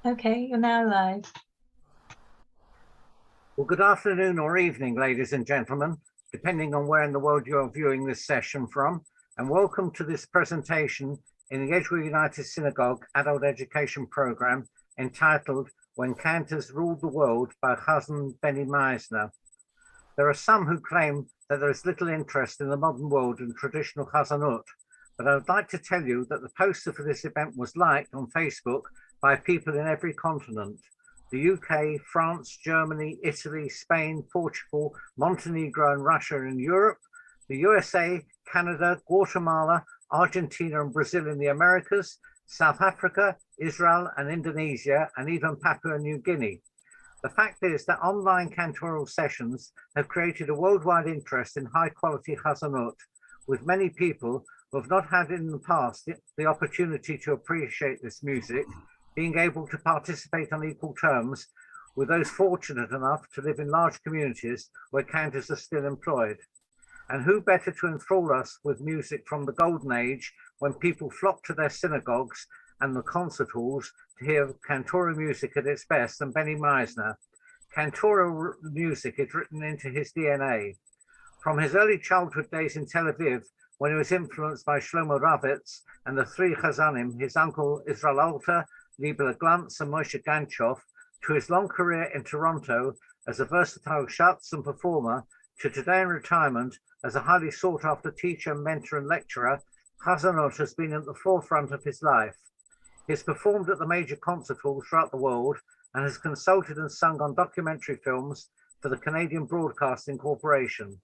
Okay, you're now live. Well, good afternoon or evening, ladies and gentlemen, depending on where in the world you're viewing this session from, and welcome to this presentation in the Edgware United Synagogue Adult Education Program entitled When Cantors Ruled the World by Cantor Beny Maissner. There are some who claim that there is little interest in the modern world in traditional hazanut, but I would like to tell you that the poster for this event was liked on Facebook by people in every continent: the UK, France, Germany, Italy, Spain, Portugal, Montenegro and Russia in Europe, the USA, Canada, Guatemala, Argentina and Brazil in the Americas, South Africa, Israel and Indonesia, and even Papua New Guinea. The fact is that online cantoral sessions have created a worldwide interest in high quality hazanut, with many people who have not had in the past the opportunity to appreciate this music being able to participate on equal terms with those fortunate enough to live in large communities where cantors are still employed. And who better to enthrall us with music from the golden age when people flocked to their synagogues and the concert halls to hear cantoral music at its best than Beny Maissner. Cantoral music is written into his DNA. From his early childhood days in Tel Aviv, when he was influenced by Shlomo Ravitz and the three Chazanim, his uncle Israel Alter, Lieber Glantz and Moshe Ganchoff, to his long career in Toronto as a versatile shatz and performer, to today in retirement as a highly sought-after teacher, mentor and lecturer, hazanut has been at the forefront of his life. He has performed at the major concert halls throughout the world and has consulted and sung on documentary films for the Canadian Broadcasting Corporation.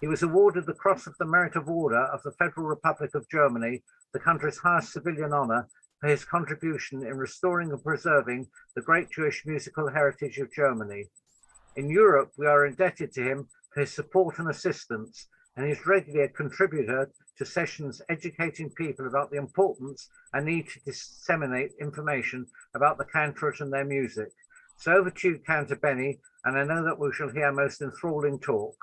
He was awarded the Cross of the Merit of Order of the Federal Republic of Germany, the country's highest civilian honor, for his contribution in restoring and preserving the great Jewish musical heritage of Germany. In Europe, we are indebted to him for his support and assistance, and he is regularly a contributor to sessions educating people about the importance and need to disseminate information about the cantors and their music. So over to you, Cantor Beny, and I know that we shall hear most enthralling talk.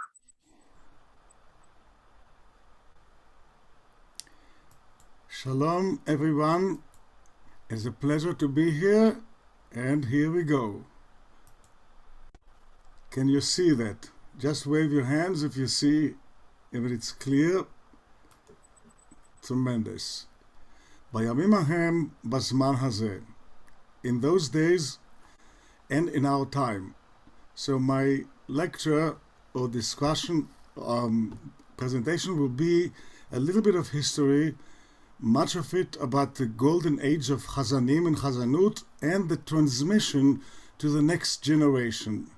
Shalom, everyone. It's a pleasure to be here, and here we go. Can you see that? Just wave your hands if you see, if it's clear. Tremendous. בימים ההם, בזמן הזה. In those days and in our time. So my lecture or discussion, presentation will be a little bit of history, much of it about the golden age of Chazanim and Hazanut and the transmission to the next generation.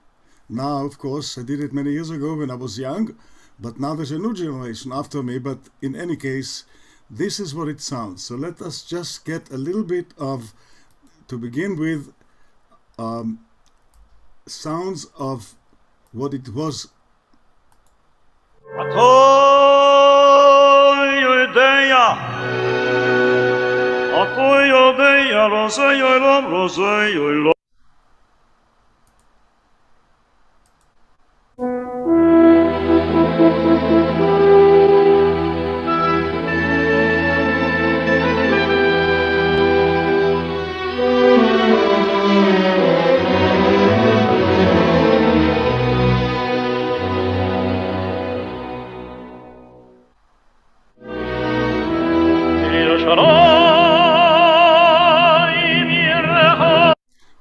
Now, of course, I did it many years ago when I was young, but now there's a new generation after me. But in any case, this is what it sounds. So let us just get a little bit of, to begin with, sounds of what it was.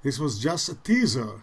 This was just a teaser.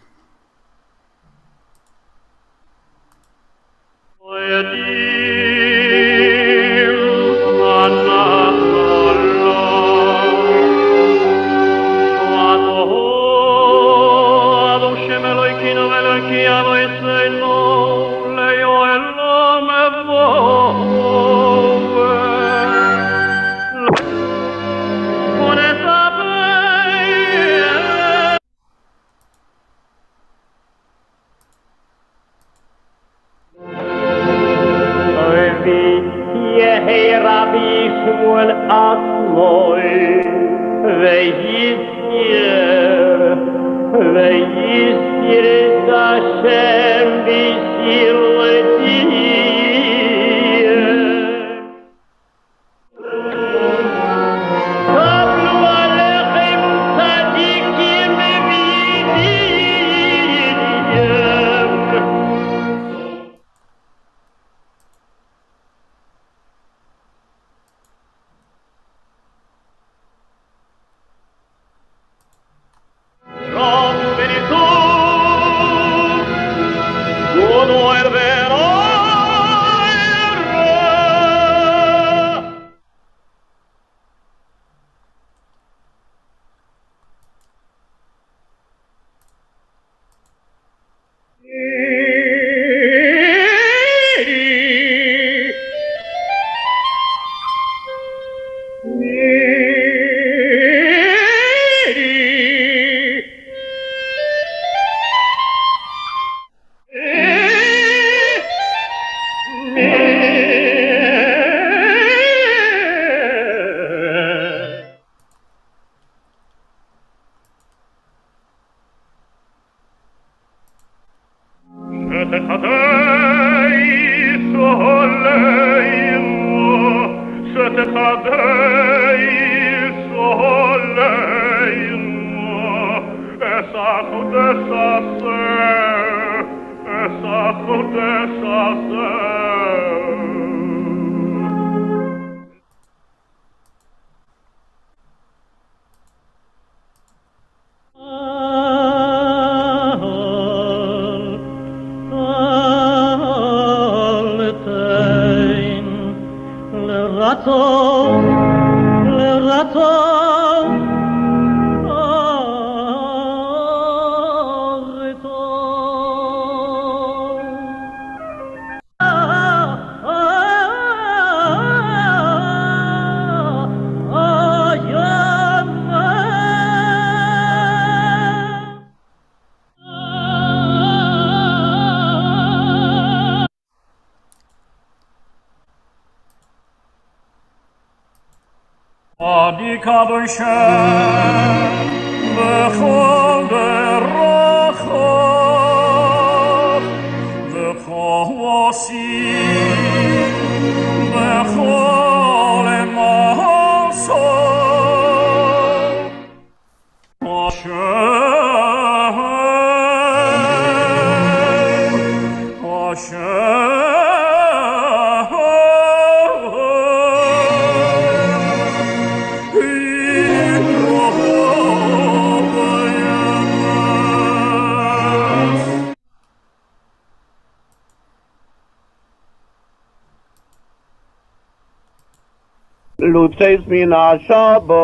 Lutzeis min ha-Shabbos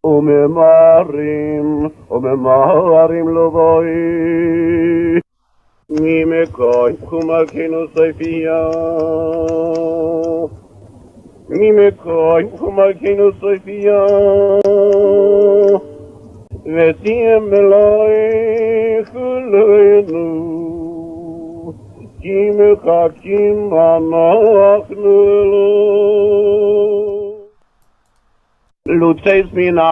umemarim lovoi Mimekoi kumalkenu soifia Vetiem meloi chulenu Kim chakim anachnu elo Lutzeis min ha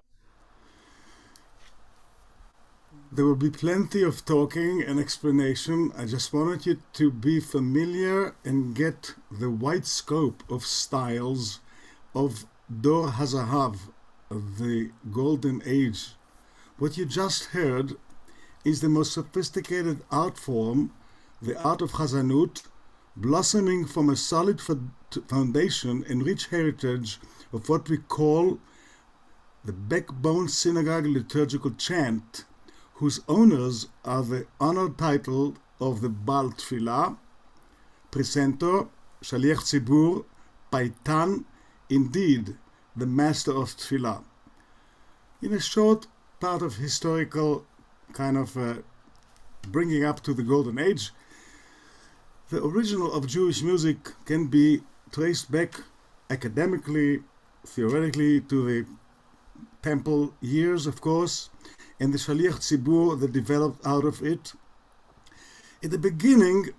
There will be plenty of talking and explanation. I just wanted you to be familiar and get the wide scope of styles of Dor HaZahav, the Golden Age. What you just heard is the most sophisticated art form, the art of hazanut, blossoming from a solid foundation and rich heritage of what we call the backbone synagogue liturgical chant, whose owners are the honored title of the Baal Tfilah, Precentor, Shaliach Tzibur, Paitan, indeed the Master of Tfilah. In a short part of historical kind of bringing up to the Golden Age, the original of Jewish music can be traced back academically, theoretically, to the temple years, of course, and the Shaliach Tzibur that developed out of it. At the beginning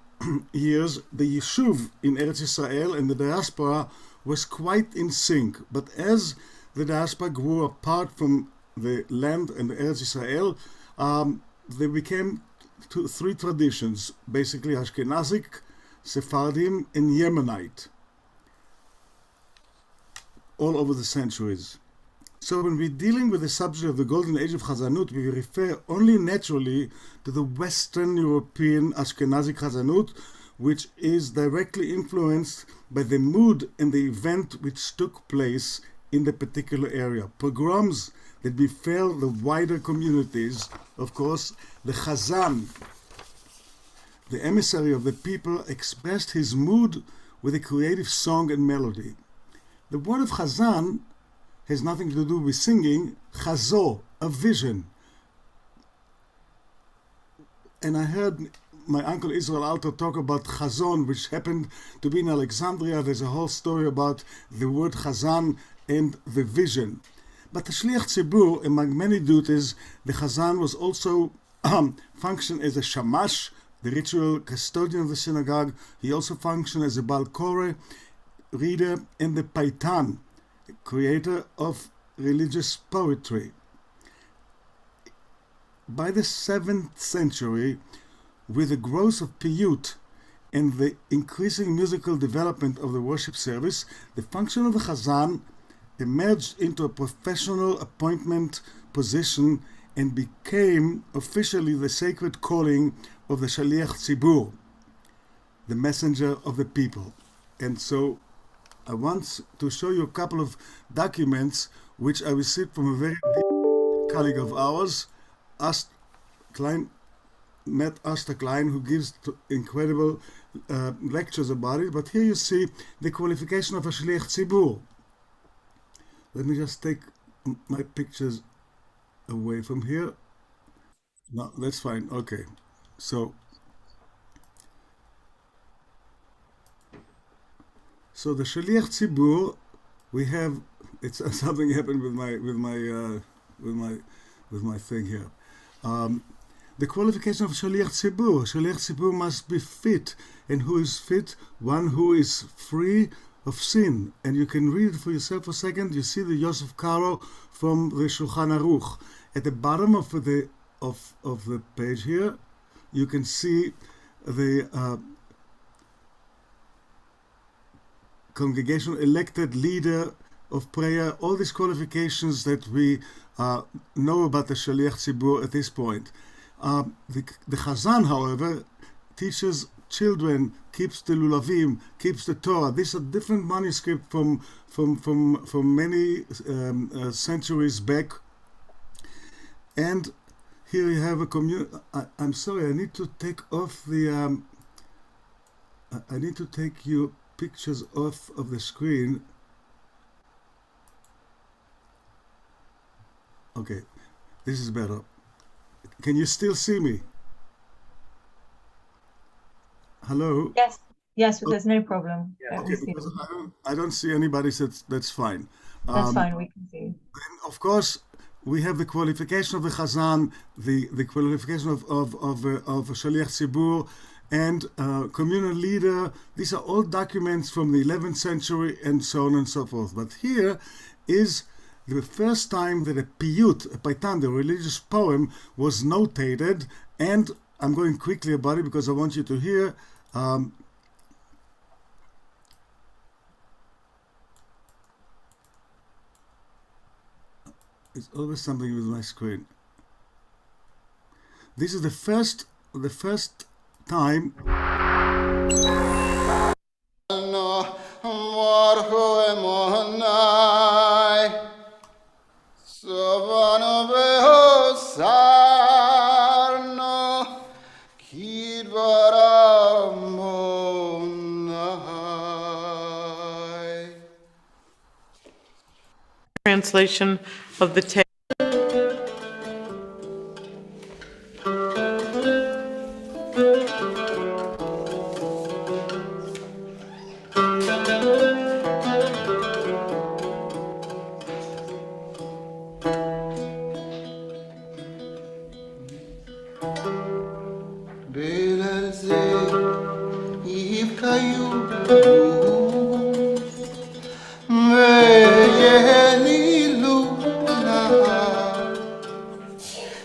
years, the Yishuv in Eretz Israel and the diaspora was quite in sync, but as the diaspora grew apart from the land and Eretz Israel, there became three traditions, basically Ashkenazic, Sephardim, and Yemenite, all over the centuries. So when we're dealing with the subject of the Golden Age of Hazanut, we refer only naturally to the Western European Ashkenazic Hazanut, which is directly influenced by the mood and the event which took place in the particular area. Pogroms that befell the wider communities, of course, the Chazan, the emissary of the people, expressed his mood with a creative song and melody. The word of Chazan has nothing to do with singing. Chazo, a vision. And I heard my uncle Israel Alter talk about Chazon, which happened to be in Alexandria. There's a whole story about the word Chazan and the vision. But the Shliach Tzibur, among many duties, the Chazan was also functioned as a shamash, the ritual custodian of the synagogue. He also functioned as a Baal Koreh, reader, and the Paitan, creator of religious poetry. By the 7th century, with the growth of piyut and the increasing musical development of the worship service, the function of the Chazan emerged into a professional appointment position and became officially the sacred calling of the Shaliach Tzibur, the messenger of the people. And so I want to show you a couple of documents which I received from a very dear colleague of ours, Matt Klein, who gives incredible lectures about it. But here you see the qualification of a Shaliach Tzibur. Let me just take my pictures away from here. No, that's fine. Okay. So the Shaliach Tzibur, we have, it's something happened with my thing here. The qualification of Shaliach Tzibur. Shaliach Tzibur must be fit. And who is fit? One who is free of sin. And you can read it for yourself for a second. You see the Yosef Karo from the Shulchan Aruch. At the bottom of the page here, you can see the congregational elected leader of prayer, all these qualifications that we know about the Shaliach Tzibur at this point. The Chazan, however, teaches children, keeps the lulavim, keeps the Torah. These are different manuscripts from many centuries back. And here you have a community. I'm sorry, I need to take off the. I need to take your pictures off of the screen. Okay, this is better. Can you still see me? Hello? Yes, but there's no problem. Yeah. Okay, because I don't see anybody, so that's fine. That's fine, we can see. And of course, we have the qualification of the Chazan, the qualification of Shaliach Tzibur, and communal leader. These are all documents from the 11th century and so on and so forth. But here is the first time that a piyut, a paitan, the religious poem, was notated, and I'm going quickly about it because I want you to hear. It's always something with my screen. This is the first time. Translation of the text.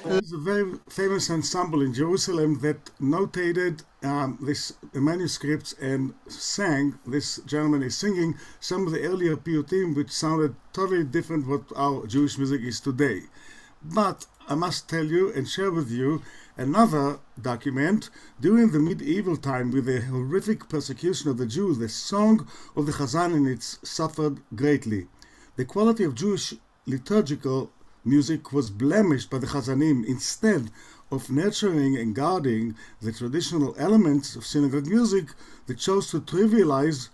There's a very famous ensemble in Jerusalem that notated this manuscripts and sang. This gentleman is singing some of the earlier piyutim, which sounded totally different what our Jewish music is today. But I must tell you and share with you another document. During the medieval time, with the horrific persecution of the Jews, the song of the Chazan in it suffered greatly. The quality of Jewish liturgical music was blemished by the Chazanim. Instead of nurturing and guarding the traditional elements of synagogue music, they chose to trivialize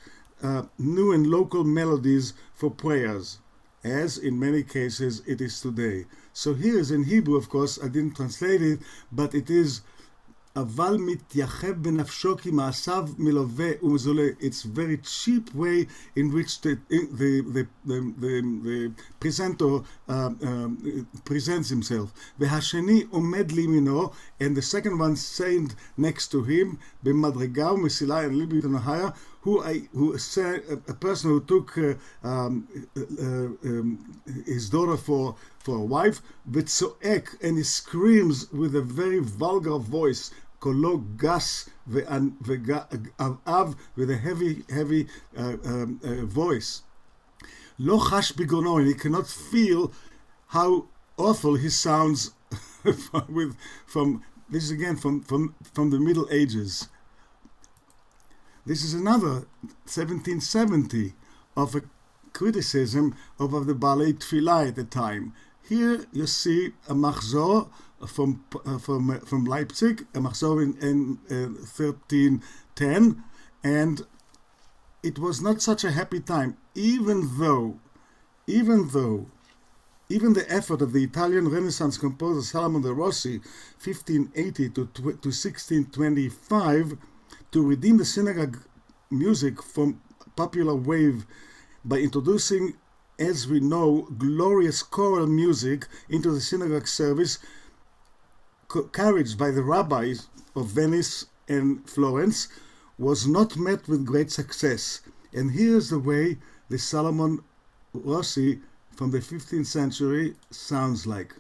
new and local melodies for prayers, as in many cases it is today. So here is in Hebrew, of course, I didn't translate it, but it is אבל מתייחד בנפשו כי מעשיו מלווה ומזולה. It's very cheap way in which the presenter presents himself. והשני עומד לימינו, and the second one saying next to him, במדרגה ומסילה, and a little bit on a higher, who a person who took his daughter for a wife, וצועק, and he screams with a very vulgar voice, קולו גס ועב, with a heavy voice. לא חש בגרונו, and he cannot feel how awful he sounds from this is again from the Middle Ages. This is another 1770 of a criticism of the Balei Tfilah at the time. Here you see a machzor from Leipzig, a machzor in 1310, and it was not such a happy time, even though the effort of the Italian Renaissance composer Solomon Rossi, 1580 to 1625, to redeem the synagogue music from popular wave by introducing, as we know, glorious choral music into the synagogue service, carried by the rabbis of Venice and Florence, was not met with great success. And here's the way the Solomon Rossi from the 15th century sounds like.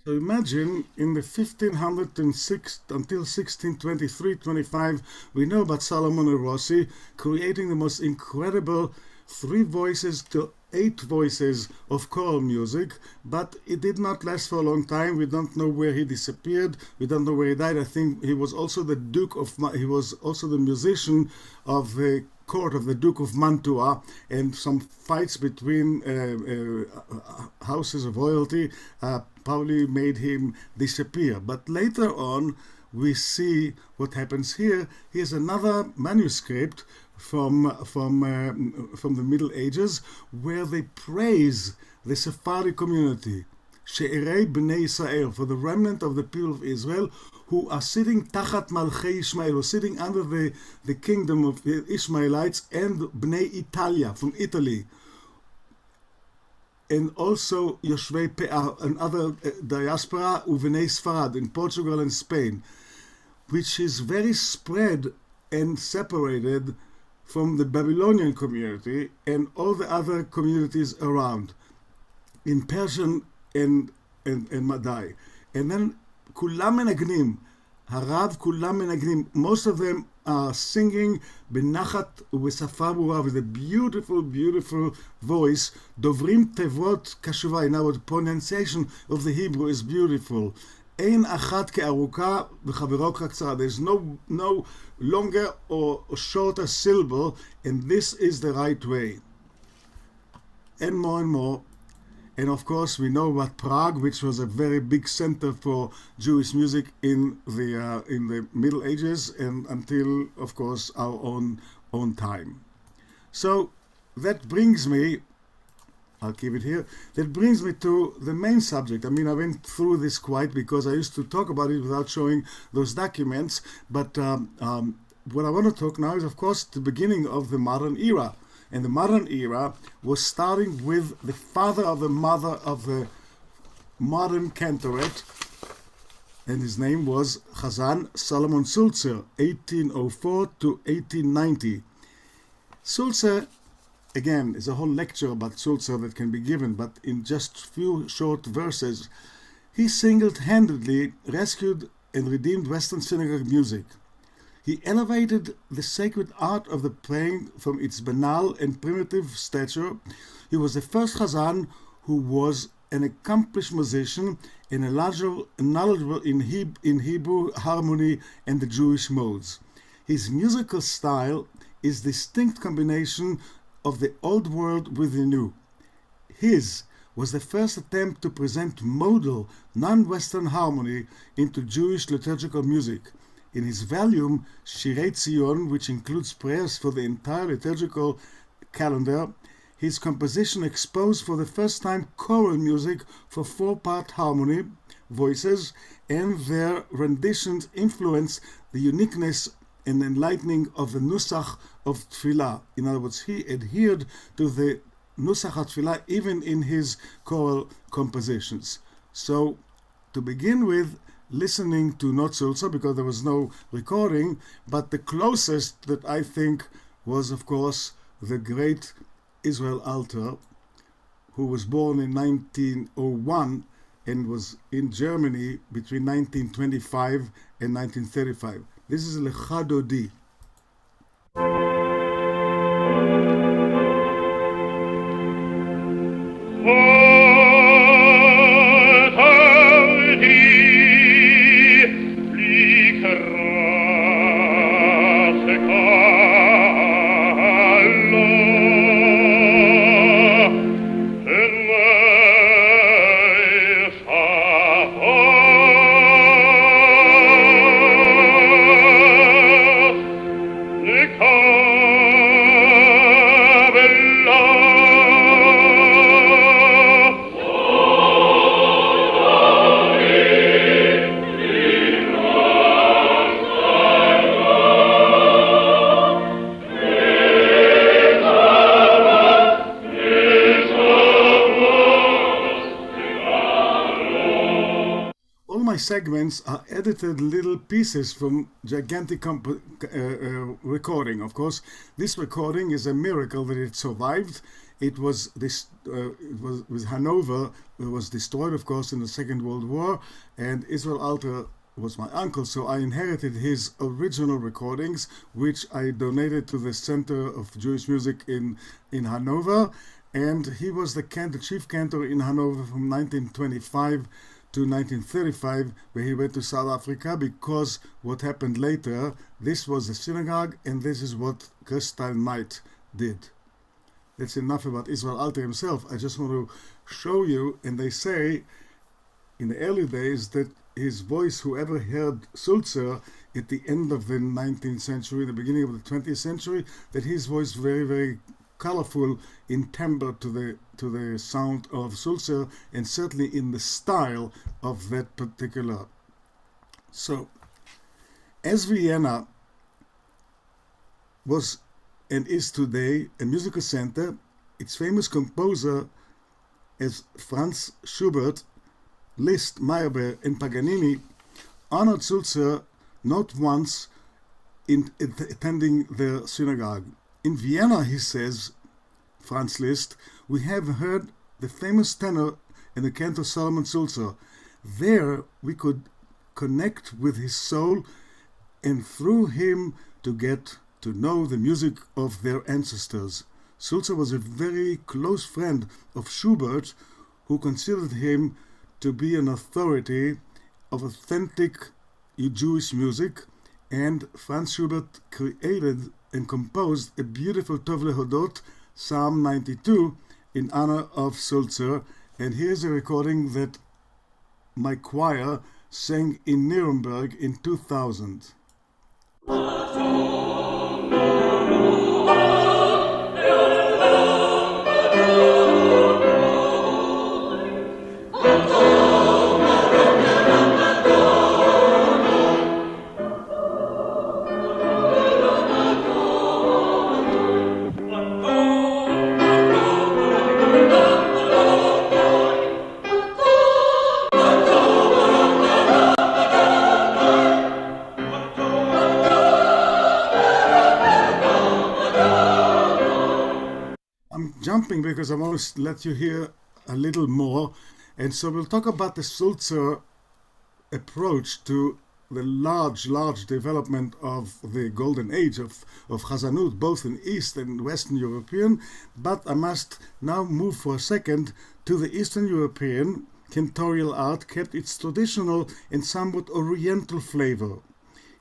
So imagine in the 1506 until 1623-25, we know about Solomon Rossi creating the most incredible 3 voices to 8 voices of choral music, but it did not last for a long time. We don't know where he disappeared. We don't know where he died. I think he was also the musician of the court of the Duke of Mantua, and some fights between houses of royalty probably made him disappear. But later on, we see what happens here. Here's another manuscript from the Middle Ages, where they praise the Sephardi community, She'erei Bnei Israel, for the remnant of the people of Israel, who are sitting tachat malchei Ishmael, who are sitting under the kingdom of the Ishmaelites, and Bnei Italia, from Italy, and also Yoshvei Pe'ah, another diaspora, Uvenei Sfarad, in Portugal and Spain, which is very spread and separated from the Babylonian community and all the other communities around, in Persian and Madai. And then Kulam Menagnim, Harav Kulam Menagnim, most of them are singing Benachat Ubesafa Bura, with a beautiful, beautiful voice. Dovrim Tevot Kashuva, in our pronunciation of the Hebrew is beautiful. Ein achat ke'aruka v'chavero k'ktzara. There's no longer or shorter syllable, and this is the right way. And more. And of course, we know about Prague, which was a very big center for Jewish music in the Middle Ages and until, of course, our own time. So that brings me, I'll keep it here, that brings me to the main subject. I mean, I went through this quite because I used to talk about it without showing those documents, but what I want to talk now is, of course, the beginning of the modern era. And the modern era was starting with the father of the mother of the modern cantorate, and his name was Chazan Solomon Sulzer, 1804 to 1890. Sulzer, again, is a whole lecture about Sulzer that can be given, but in just few short verses, he single-handedly rescued and redeemed Western synagogue music. He elevated the sacred art of the praying from its banal and primitive stature. He was the first Chazan who was an accomplished musician and knowledgeable in Hebrew harmony and the Jewish modes. His musical style is a distinct combination of the old world with the new. His was the first attempt to present modal, non-Western harmony into Jewish liturgical music. In his volume, Shirei Tzion, which includes prayers for the entire liturgical calendar, his composition exposed for the first time choral music for four-part harmony, voices, and their renditions influenced the uniqueness and enlightening of the Nusach of Tfilah. In other words, he adhered to the Nusach of Tfilah even in his choral compositions. So, to begin with, listening to not Sulzer, because there was no recording, but the closest that I think was, of course, the great Israel Alter, who was born in 1901 and was in Germany between 1925 and 1935. This is Lecha Dodi. Segments are edited little pieces from gigantic recording. Of course, this recording is a miracle that it survived. It was with Hanover. It was destroyed, of course, in the Second World War, and Israel Alter was my uncle, so I inherited his original recordings, which I donated to the Center of Jewish Music in Hanover, and he was the chief cantor in Hanover from 1925 to 1935, where he went to South Africa, because what happened later, this was a synagogue, and this is what Christine Knight did. That's enough about Israel Alter himself. I just want to show you, and they say in the early days that his voice, whoever heard Sulzer at the end of the 19th century, the beginning of the 20th century, that his voice very, very colorful in timbre to the sound of Sulzer, and certainly in the style of that particular. So, as Vienna was and is today a musical center, its famous composer as Franz Schubert, Liszt, Meyerbeer, and Paganini honored Sulzer not once in attending their synagogue. In Vienna, he says, Franz Liszt, we have heard the famous tenor and the cantor Solomon Sulzer. There we could connect with his soul, and through him to get to know the music of their ancestors. Sulzer was a very close friend of Schubert, who considered him to be an authority of authentic Jewish music, and Franz Schubert created and composed a beautiful Tov Lehodot, Psalm 92, in honor of Sulzer. And here's a recording that my choir sang in Nuremberg in 2000. Jumping because I want to let you hear a little more, and so we'll talk about the Sulzer approach to the large development of the golden age of hazanut, both in East and Western European. But I must now move for a second to the Eastern European. Cantorial art kept its traditional and somewhat oriental flavor.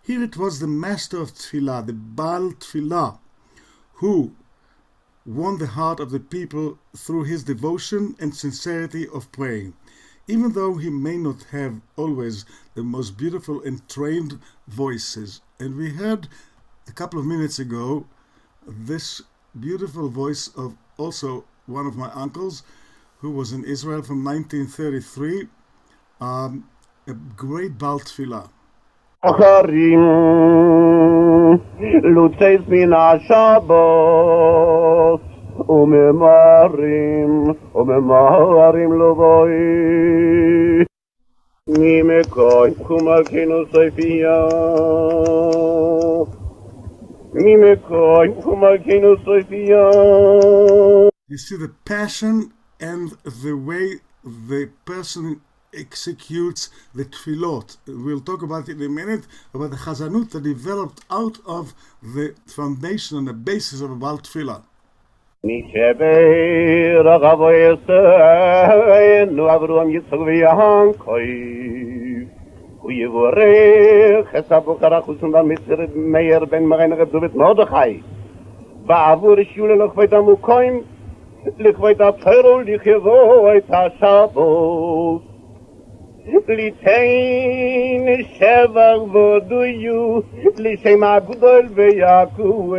Here it was the master of Tfilah, the Baal Tfilah, who won the heart of the people through his devotion and sincerity of praying, even though he may not have always the most beautiful and trained voices. And we heard a couple of minutes ago this beautiful voice of also one of my uncles who was in Israel from 1933, a great Baal Tfilah. אחרים לוצייס מן השבת וממהרים לו בואי ממקוי קומלכנו סופיה ממקוי קומלכנו סופיה. You see the passion and the way the person executes the tefillot. We'll talk about it in a minute, about the hazanut that developed out of the foundation and the basis of a Baal Tfilah. נשבר רבויסנו אברהם יצחק ויעקב ויבורך חסבו קרחוסון במצר מאיר בן מרן רב דוד מרדכי בעבור שיעור לכבוד המוקוים לכבוד התורה לכבוד השבת ליתן שבח ודויו לשם הגדול ויעקב.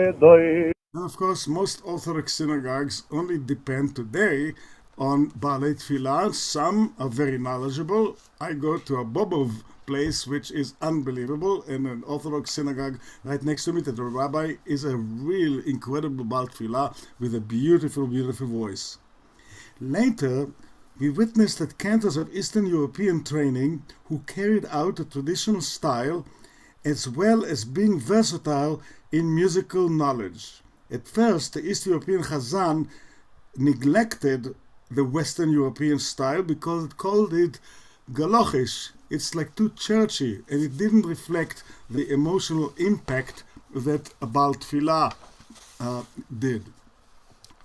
And of course, most Orthodox synagogues only depend today on Baalei Tfilah. Some are very knowledgeable. I go to a Bobov place, which is unbelievable, and an Orthodox synagogue right next to me, that the rabbi is a real incredible Baal Tfilah with a beautiful, beautiful voice. Later, we witnessed that cantors of Eastern European training who carried out a traditional style as well as being versatile in musical knowledge. At first, the East European Chazan neglected the Western European style because it called it galochish. It's like too churchy, and it didn't reflect the emotional impact that a Baal Tfilah did.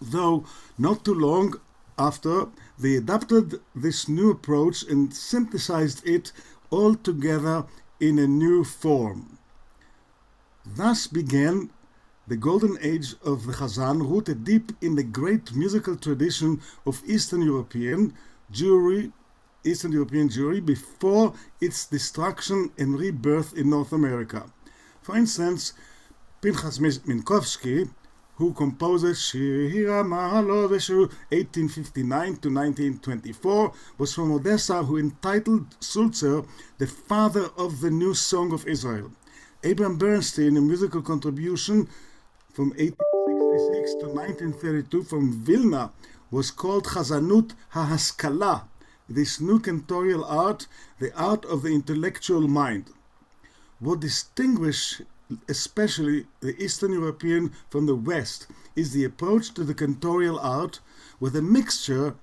Though not too long after, they adopted this new approach and synthesized it all together in a new form. Thus began the golden age of the Chazan, rooted deep in the great musical tradition of Eastern European Jewry before its destruction and rebirth in North America. For instance, Pinchas Minkowski, who composed Shir HaMahalot 1859 to 1924, was from Odessa, who entitled Sulzer the father of the new song of Israel. Abraham Bernstein, a musical contribution from 1866 to 1932 from Vilna, was called Hazanut HaHaskalah, this new cantorial art, the art of the intellectual mind. What distinguishes especially the Eastern European from the West is the approach to the cantorial art with a mixture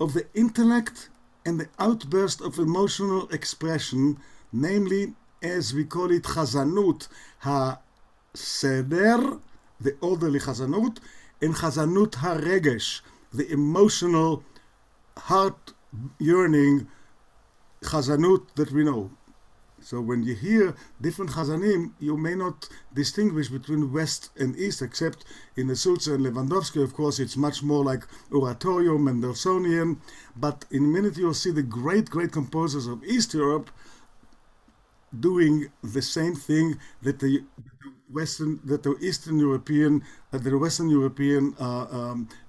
of the intellect and the outburst of emotional expression, namely, as we call it, Hazanut HaSeder, the orderly Hazanut, and Hazanut HaRegesh, the emotional, heart-yearning Hazanut that we know. So when you hear different Chazanim, you may not distinguish between West and East, except in the Sulzer and Lewandowski, of course, it's much more like oratorio, Mendelssohnian, but in a minute you'll see the great, great composers of East Europe doing the same thing that the Western European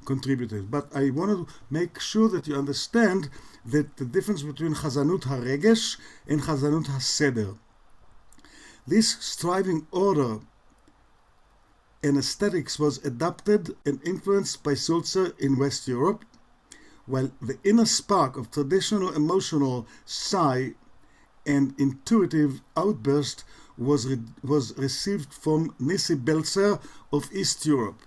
contributed. But I want to make sure that you understand that the difference between Hazanut HaRegesh and Hazanut HaSeder. This striving order and aesthetics was adopted and influenced by Sulzer in West Europe, while the inner spark of traditional emotional sigh and intuitive outburst was received from Nissi Belzer of East Europe.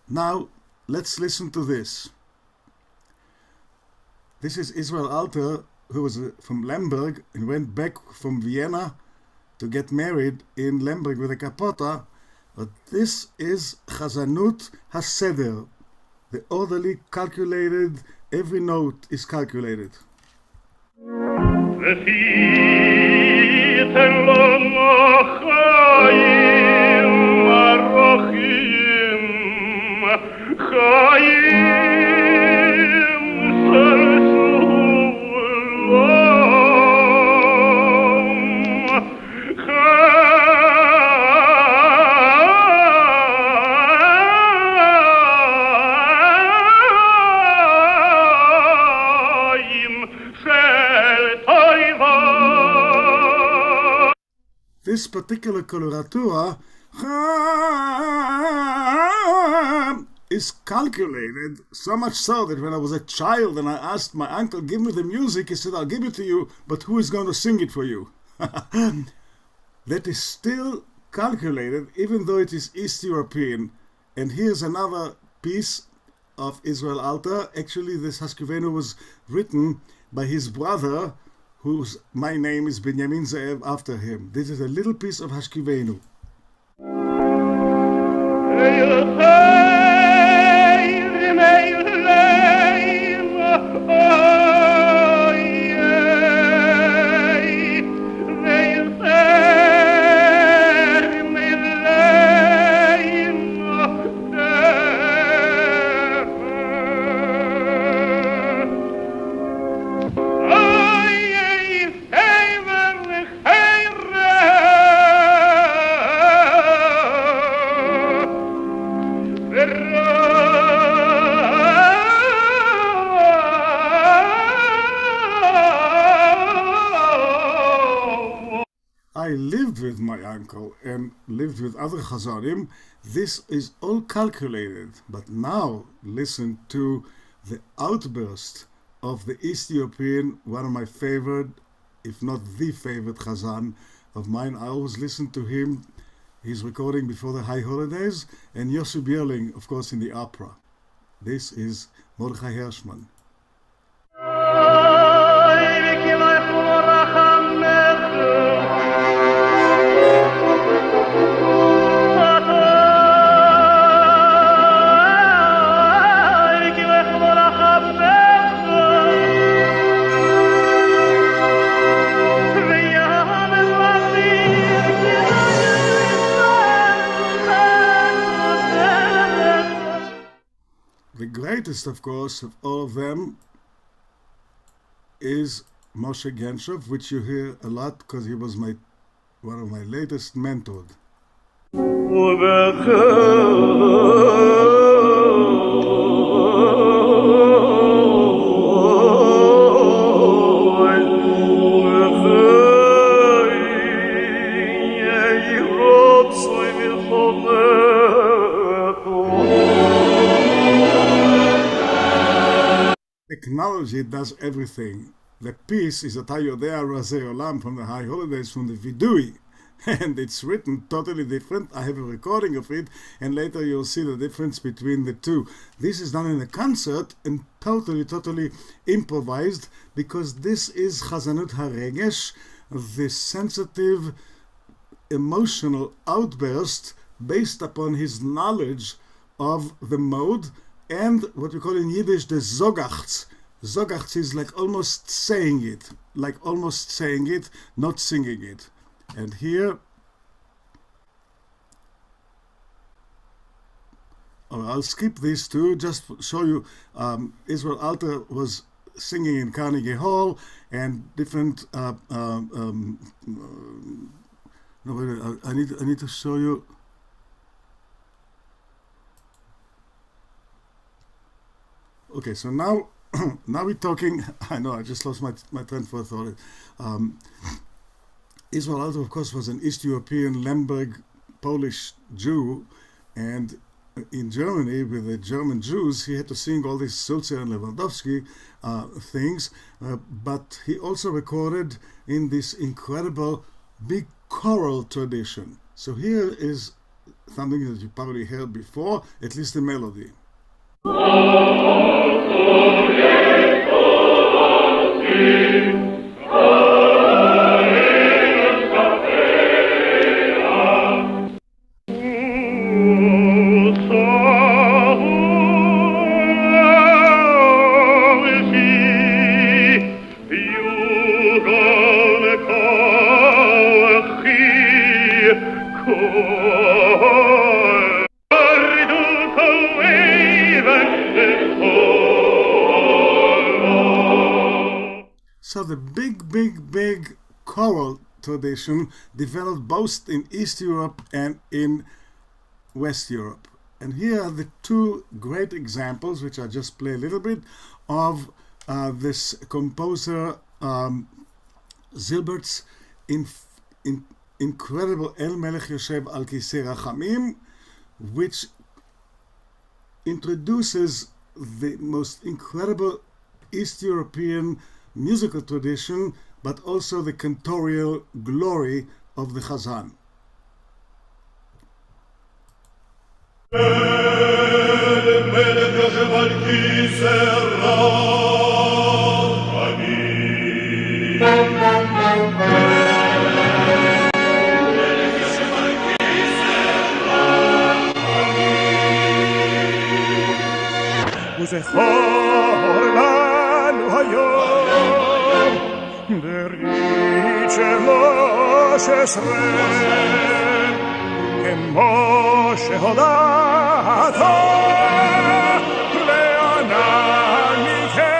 Now, let's listen to this. This is Israel Alter, who was from Lemberg and went back from Vienna to get married in Lemberg with a capota. But this is Hazanut HaSeder, the orderly, calculated, every note is calculated. this particular coloratura is calculated so much so that when I was a child and I asked my uncle, give me the music, he said, I'll give it to you, but who is going to sing it for you? That is still calculated, even though it is East European. And here's another piece of Israel Alter. Actually, this Hashkivenu was written by his brother, my name is Benjamin Ze'ev after him. This is a little piece of Hashkivenu. I lived with my uncle and lived with other Chazanim. This is all calculated. But now listen to the outburst of the East European, one of my favorite, if not the favorite Chazan of mine. I always listen to him. He's recording before the high holidays, and Yossi Bierling, of course, in the opera. This is Mordechai Hershman. The greatest, of course, of all of them is Moshe Genshov, which you hear a lot because he was one of my latest mentors. Technology does everything. The piece is a Tayodea Razei Olam from the High Holidays from the Vidui, and it's written totally different. I have a recording of it, and later you'll see the difference between the two. This is done in a concert and totally improvised, because this is Hazanut HaRegesh, the sensitive, emotional outburst based upon his knowledge of the mode and what we call in Yiddish the Zogachts. Zogachts is like almost saying it, not singing it. And here, I'll skip these two, just show you Israel Alter was singing in Carnegie Hall and different. No, wait, I need to show you. Okay, so now we're talking. I know I just lost my train for thought. Israel Alter, of course, was an East European Lemberg Polish Jew, and in Germany with the German Jews, he had to sing all these Sulzer and Lewandowski things, but he also recorded in this incredible big choral tradition. So here is something that you probably heard before, at least the melody. So the big choral tradition developed both in East Europe and in West Europe. And here are the two great examples, which I just play a little bit, of this composer Zilbert's incredible El Melech Yoshev Al Kisei Rachamim, which introduces the most incredible East European musical tradition, but also the cantorial glory of the Chazan. וזכור לנו היום ברית שלוש עשרה כמו שהודעת לענן מקדם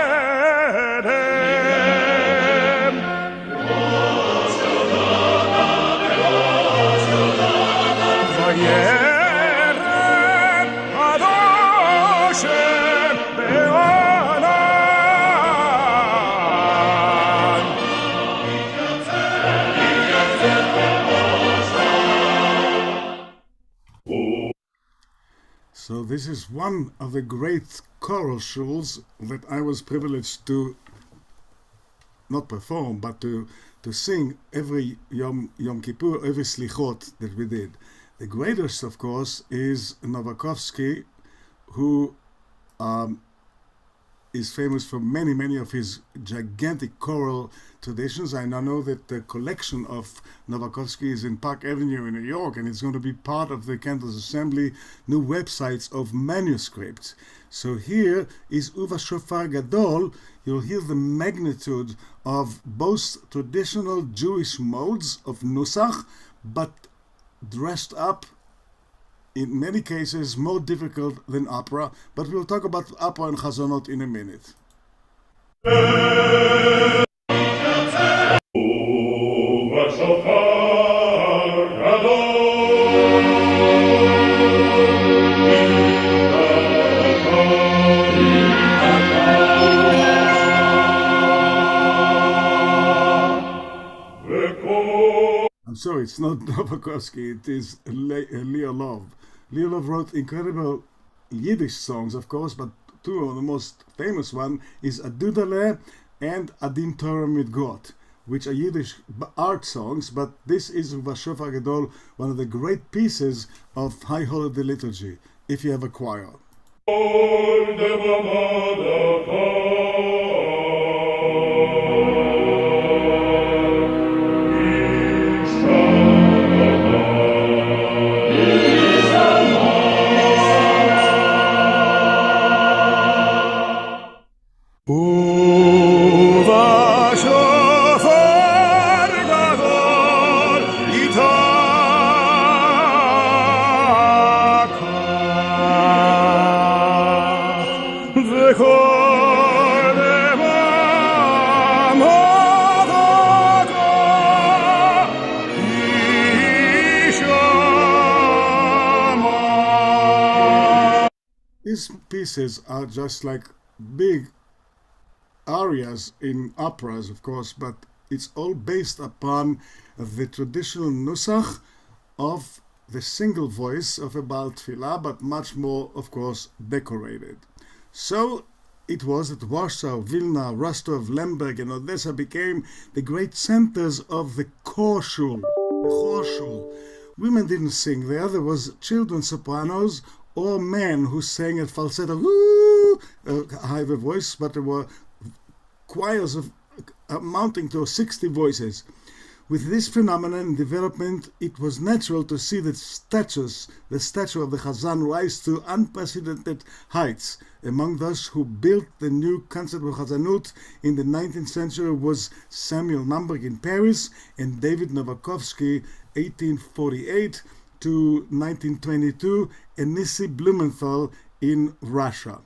וירד עד השם בענן So this is one of the great choral shuls that I was privileged to not perform, but to sing every Yom Kippur, every Slichot that we did. The greatest, of course, is Novakovsky, who is famous for many of his gigantic choral traditions. I now know that the collection of Novakovsky is in Park Avenue in New York, and it's going to be part of the Cantors Assembly new websites of manuscripts. So here is Uva Shofar Gadol. You'll hear the magnitude of both traditional Jewish modes of Nusach, but dressed up in many cases more difficult than opera, but we'll talk about opera and hazanut in a minute. I'm sorry, it's not Novakovsky, it is Leolov. Leolov wrote incredible Yiddish songs, of course, but two of the most famous one is Adudale and Adin Torah Midgot, which are Yiddish art songs, but this is Vashofar Gadol, one of the great pieces of High Holiday Liturgy, if you have a choir. These pieces are just like big arias in operas, of course, but it's all based upon the traditional nusach of the single voice of a Baal Tfilah, but much more, of course, decorated. So it was that Warsaw, Vilna, Rostov, Lemberg, and Odessa became the great centers of the chor-shul. The chor-shul. Women didn't sing there. There was children sopranos or men who sang at falsetto, high voice, but there were choirs of amounting to 60 voices. With this phenomenon in development, it was natural to see the stature of the Chazan rise to unprecedented heights. Among those who built the new concept of Hazanut in the 19th century was Samuel Namberg in Paris and David Novakovsky, 1848 to 1922, and Nissi Blumenthal in Russia.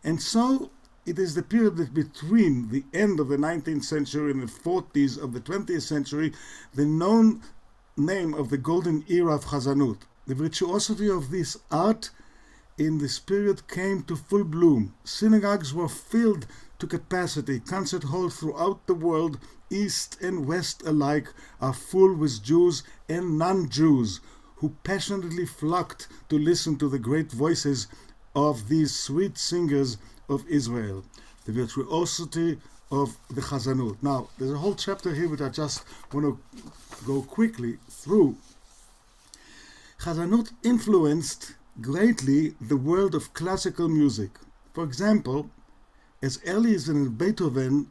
And so it is the period that between the end of the 19th century and the 40s of the 20th century, the known name of the golden era of Hazanut. The virtuosity of this art in this period came to full bloom. Synagogues were filled to capacity. Concert halls throughout the world, East and West alike, are full with Jews and non-Jews who passionately flocked to listen to the great voices of these sweet singers of Israel, the virtuosity of the hazanut. Now, there's a whole chapter here which I just want to go quickly through. Hazanut influenced greatly the world of classical music. For example, as early as in Beethoven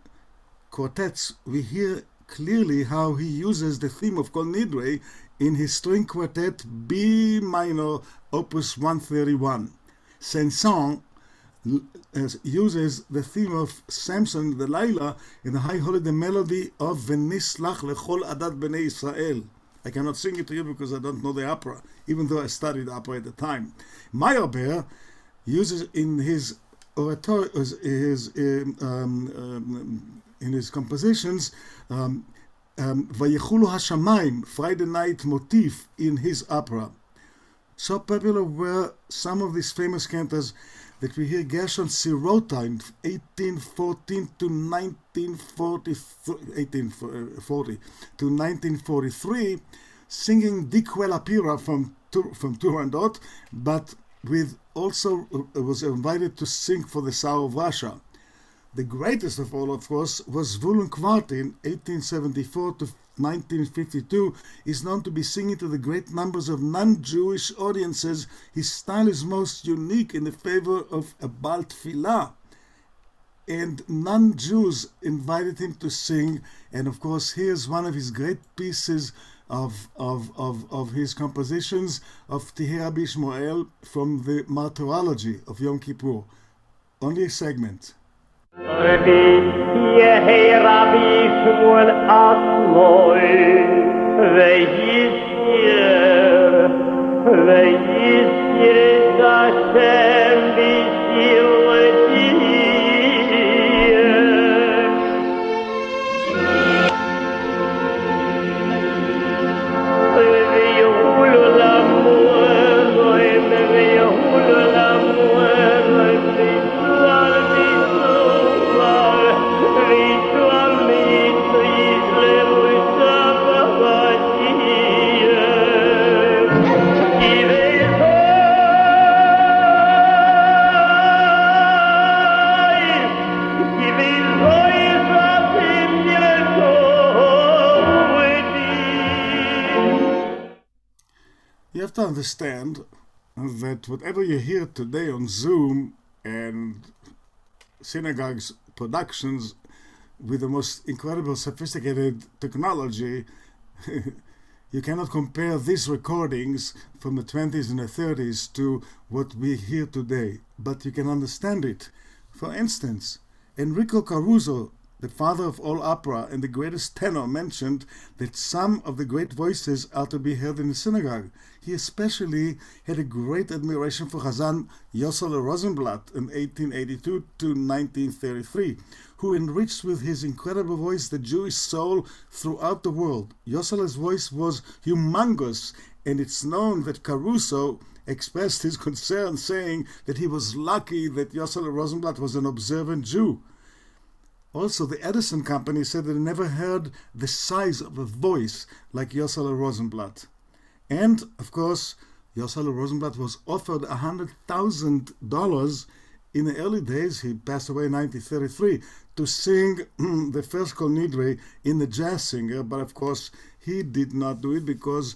quartets, we hear clearly how he uses the theme of Kol Nidre in his string quartet B minor, opus 131. Saint-Saëns uses the theme of Samson the Delilah in the high holiday melody of V'nislach lechol adat Bnei Israel. I cannot sing it to you because I don't know the opera, even though I studied opera at the time. Meyerbeer uses in his oratory, in his compositions, Vayechulu Hashamayim, Friday night motif in his opera. So popular were some of these famous cantors that we hear Gershon Sirota in 1814 to 1943 singing Di Quella Pira from Turandot, but with also was invited to sing for the Tsar of Russia. The greatest of all, of course, was Zvulun Kvartin, 1874 to 1952, is known to be singing to the great numbers of non-Jewish audiences. His style is most unique in the favor of a Bal Tfilah, and non-Jews invited him to sing. And of course, here's one of his great pieces of his compositions of Tehera Bishmoel from the Martyrology of Yom Kippur. Only a segment. You have to understand that whatever you hear today on Zoom and synagogues productions with the most incredible sophisticated technology, you cannot compare these recordings from the 20s and the 30s to what we hear today, but you can understand it. For instance, Enrico Caruso, the father of all opera and the greatest tenor, mentioned that some of the great voices are to be heard in the synagogue. He especially had a great admiration for Hazan Yossele Rosenblatt in 1882 to 1933, who enriched with his incredible voice the Jewish soul throughout the world. Yossele's voice was humongous, and it's known that Caruso expressed his concern, saying that he was lucky that Yossele Rosenblatt was an observant Jew. Also, the Edison Company said that they never heard the size of a voice like Yossele Rosenblatt. And, of course, Yossele Rosenblatt was offered $100,000 in the early days. He passed away in 1933 to sing the first Kol Nidre in the Jazz Singer, but of course he did not do it because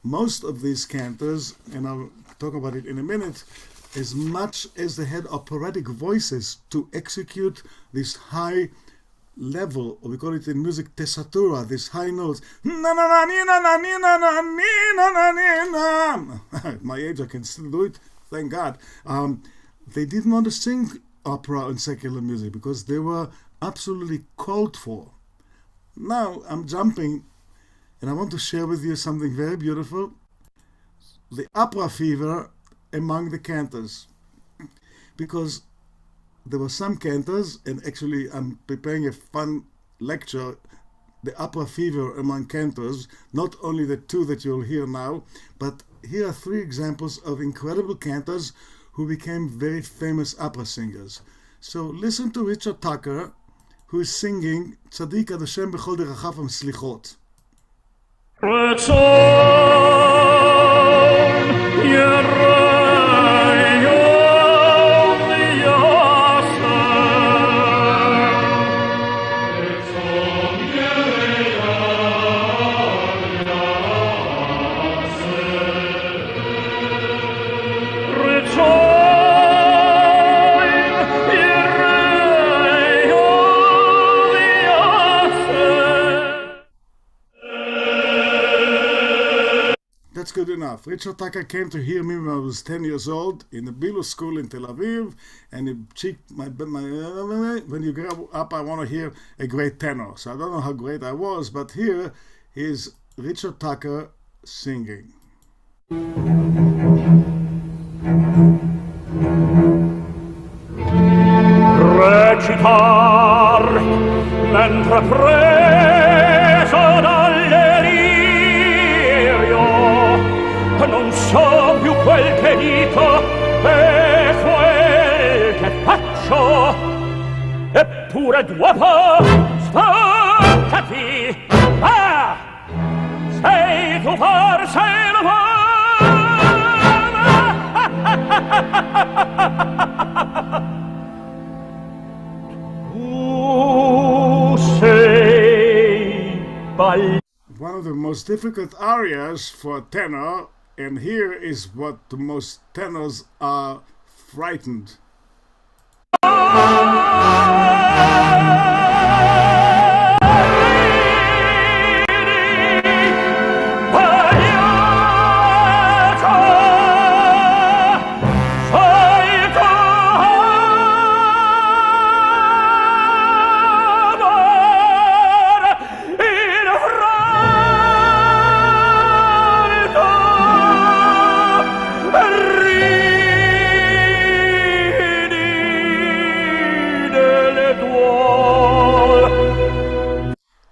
most of these cantors, and I'll talk about it in a minute, as much as they had operatic voices to execute this high level, or we call it in music tessatura, these high notes. At my age, I can still do it, thank God. They didn't want to sing opera and secular music because they were absolutely called for. Now I'm jumping, and I want to share with you something very beautiful. The opera fever among the cantors, because there were some cantors, and actually I'm preparing a fun lecture, the opera fever among cantors, not only the two that you'll hear now, but here are three examples of incredible cantors who became very famous opera singers. So listen to Richard Tucker, who is singing Tzadik Ad Hashem B'chol Derachav Slichot. That's good enough. Richard Tucker came to hear me when I was 10 years old in the Bilu school in Tel Aviv, and he cheeked my when you grow up, I want to hear a great tenor. So I don't know how great I was, but here is Richard Tucker singing. Recitar mentre preso dall'elirio non so più quel che dico e quel che faccio, eppure dopo staccati, ah, sei tu forse l'uomo. One of the most difficult arias for a tenor, and here is what the most tenors are frightened.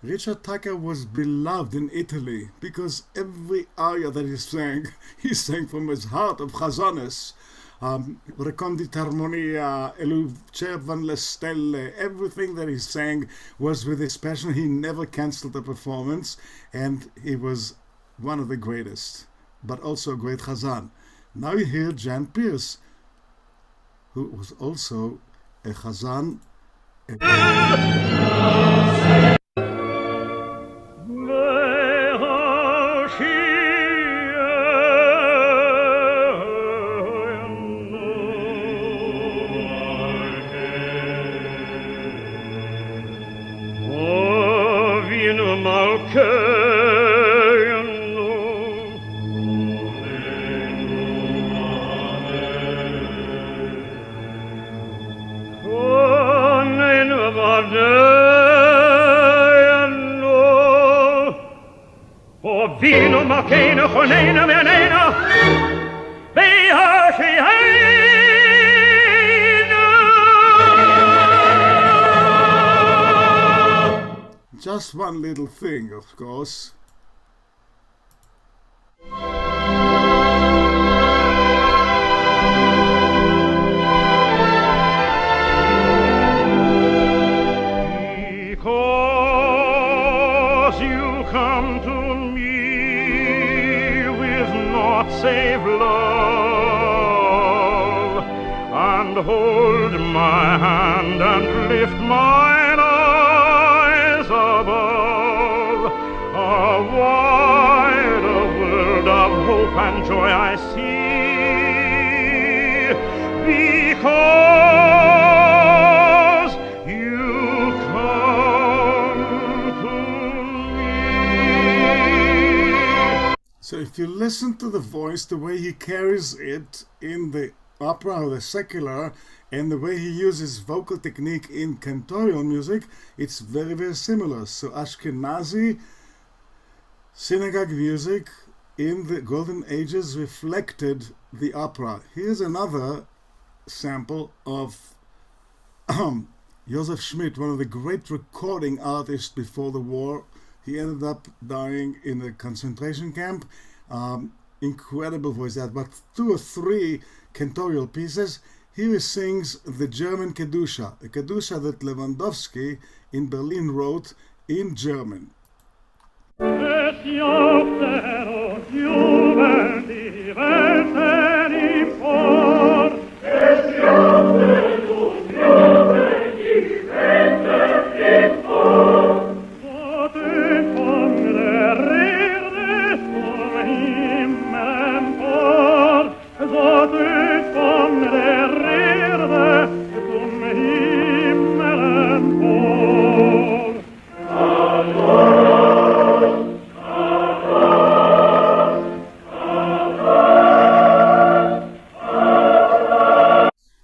Richard Tucker was beloved in Italy because every aria that he sang from his heart of hazanut, Recondit Harmonia, Elucevan le Stelle, everything that he sang was with his passion. He never cancelled a performance, and he was one of the greatest, but also a great chazan. Now you hear Jan Pierce, who was also a chazan. Vino makena khonena menena Just one little thing, of course. Because you come to me with naught save love, and hold my hand and lift mine eyes above, a wider world of hope and joy I see, because you come to me. So if you listen to the voice, the way he carries it in the opera or the secular, and the way he uses vocal technique in cantorial music, it's very, very similar. So Ashkenazi synagogue music in the Golden Ages reflected the opera. Here's another sample of Joseph Schmidt, one of the great recording artists before the war. He ended up dying in a concentration camp. Incredible voice. That, but 2 or 3 cantorial pieces. Here he sings the German Kedusha, a Kedusha that Lewandowski in Berlin wrote in German. Es jauchzen und jubeln die Welten ihm vor. Es jauchzen und jubeln die Welten ihm vor. So tönt von der Erde zum Himmel empor. So tönt von der Erde zum Himmel empor.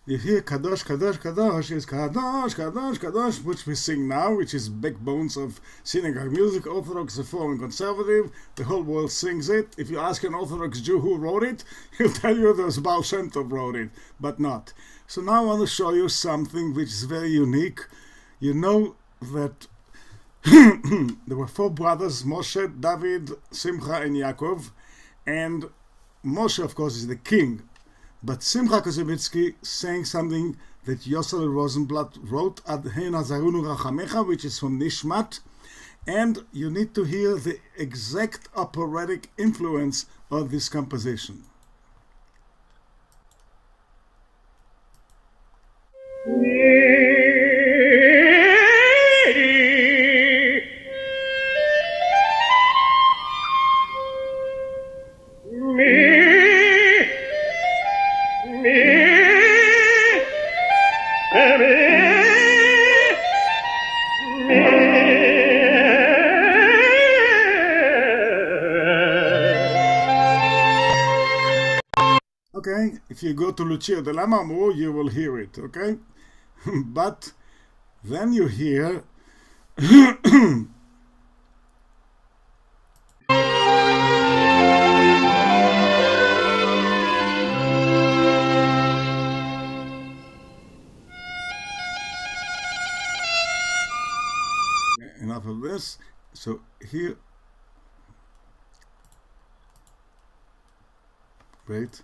You hear Kadosh, Kadosh, Kadosh is Kadosh, Kadosh, Kadosh, which we sing now, which is backbones of synagogue music, Orthodox, Reform, and Conservative. The whole world sings it. If you ask an Orthodox Jew who wrote it, he'll tell you that Baal Shem Tov wrote it, but not. So now I want to show you something which is very unique. You know that there were 4 brothers, Moshe, David, Simcha, and Yaakov, and Moshe, of course, is the king. But Simcha Kozubitsky sang something that Yosel Rosenblatt wrote, Adhen Azarunu Rachamecha, which is from Nishmat, and you need to hear the exact operatic influence of this composition. Okay, if you go to Lucia de Lammermoor, you will hear it, okay? But then you hear enough of this. So here, wait.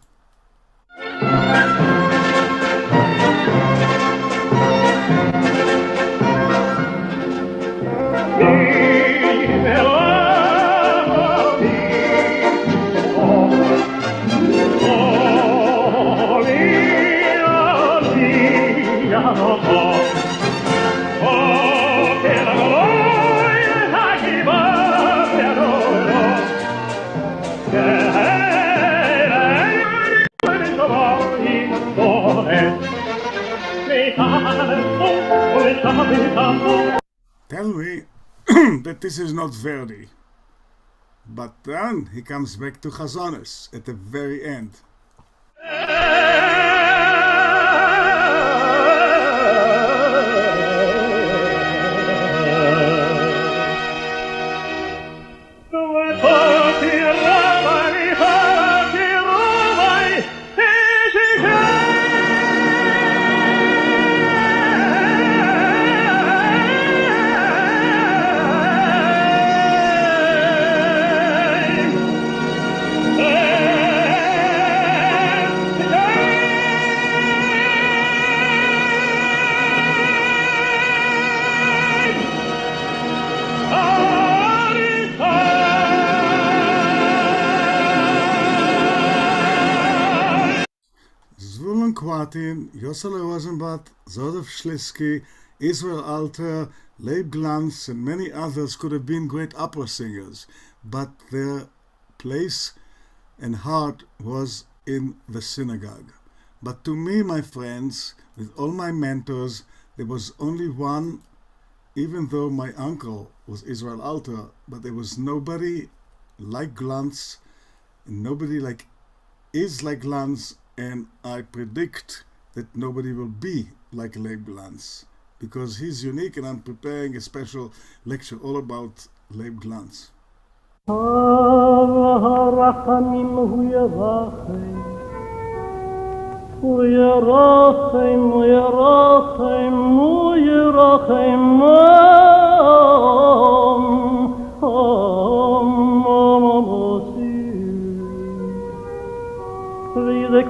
Tell me that this is not Verdi. But then he comes back to Chazonis at the very end. Quartin, Yosele Rosenblatt, Zodov Shlisky, Israel Alter, Leib Glanz, and many others could have been great opera singers, but their place and heart was in the synagogue. But to me, my friends, with all my mentors, there was only one, even though my uncle was Israel Alter, but there was nobody like Glanz, and nobody like Glanz, and I predict that nobody will be like Leib Glanz, because he's unique, and I'm preparing a special lecture all about Leib Glanz. The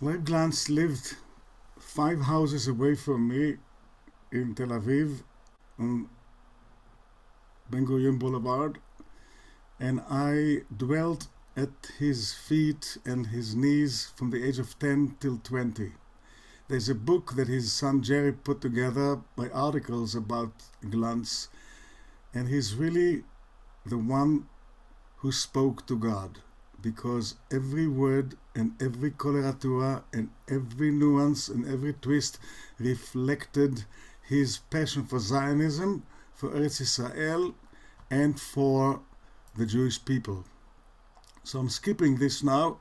Leib Glantz lived 5 houses away from me in Tel Aviv on Ben Gurion Boulevard, and I dwelt at his feet and his knees from the age of 10 till 20. There's a book that his son Jerry put together by articles about Glantz, and he's really the one who spoke to God, because every word and every coloratura and every nuance and every twist reflected his passion for Zionism, for Eretz Israel, and for the Jewish people. So I'm skipping this now,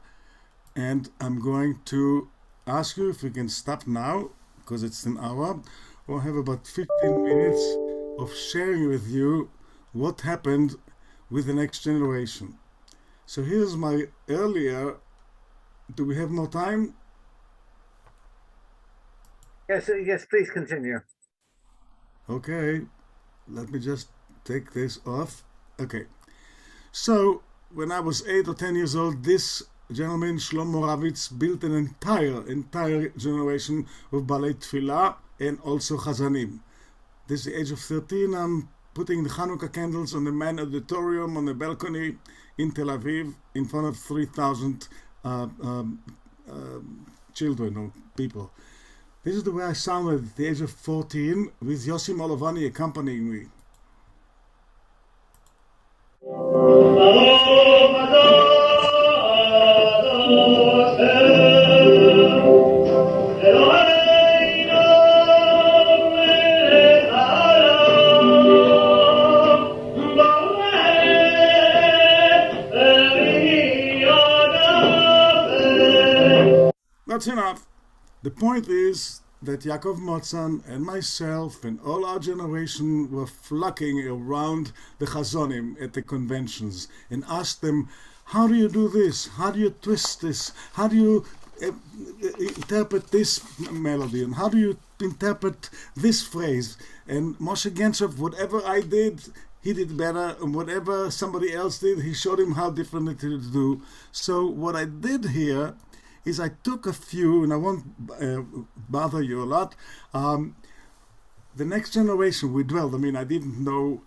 and I'm going to ask you if we can stop now, because it's an hour, or have about 15 minutes of sharing with you what happened with the next generation. So here's my earlier. Do we have more time? Yes, please continue. Okay, let me just take this off. Okay, so when I was 8 or 10 years old, this gentleman, Shlomo Ravitz, built an entire generation of Balei Tfilah and also Chazanim. This is the age of 13. I'm putting the Hanukkah candles on the main auditorium on the balcony in Tel Aviv in front of 3,000 children or people. This is the way I sounded at the age of 14 with Yossi Molovani accompanying me. That's enough. The point is that Yaakov Motzan and myself and all our generation were flocking around the Chazonim at the conventions and asked them, how do you do this? How do you twist this? How do you interpret this melody? And how do you interpret this phrase? And Moshe Genshov, whatever I did, he did better, and whatever somebody else did, he showed him how differently to do. So what I did here is I took a few, and I won't bother you a lot. The next generation we dwelled. I mean, I didn't know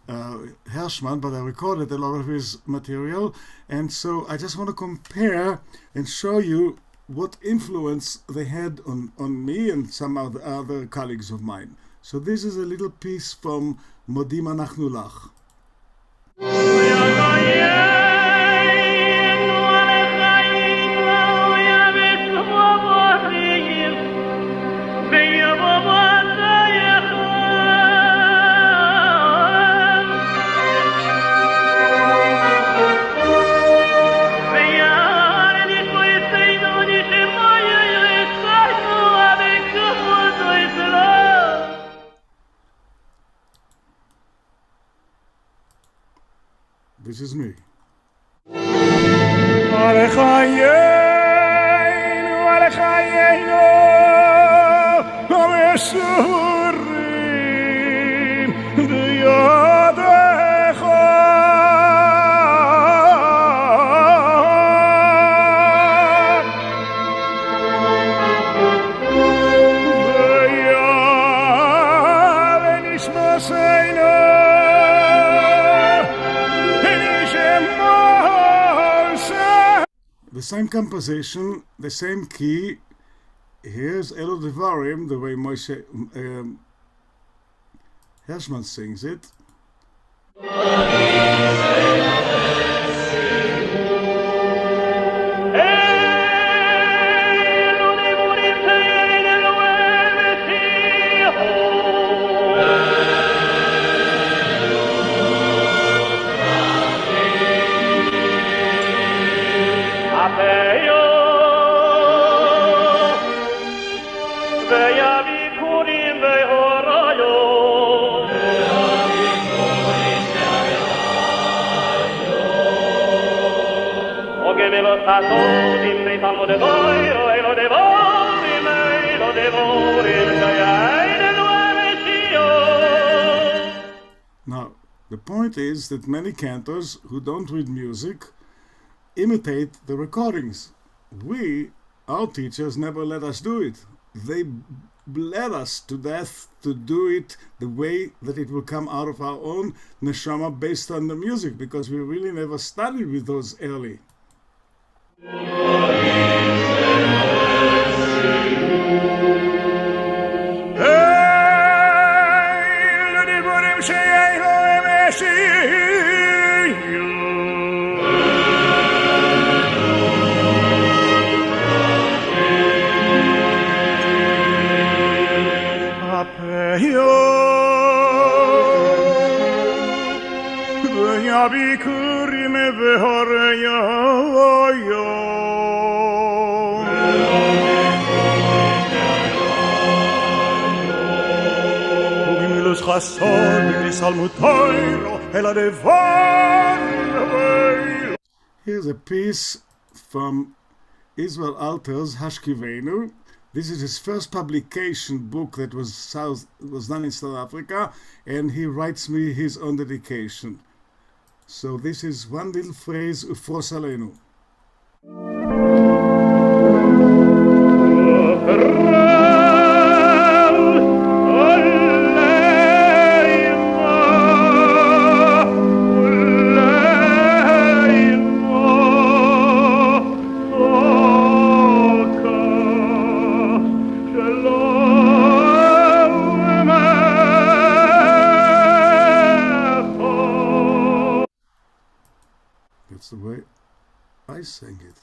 Hershman, but I recorded a lot of his material, and so I just want to compare and show you what influence they had on me and some other colleagues of mine. So this is a little piece from Modim Anachnu Lach. This is me. The same composition, the same key. Here's Elo Devarim, the way Moshe Hershman sings it. Now, the point is that many cantors who don't read music imitate the recordings. We, our teachers, never let us do it. They bled us to death to do it the way that it will come out of our own neshama based on the music, because we really never studied with those early. Here's a piece from Israel Alter's Hashkivenu. This is his first publication book that was done in South Africa, and he writes me his own dedication. So this is one little phrase, Ufros Aleinu. That's the way I sang it.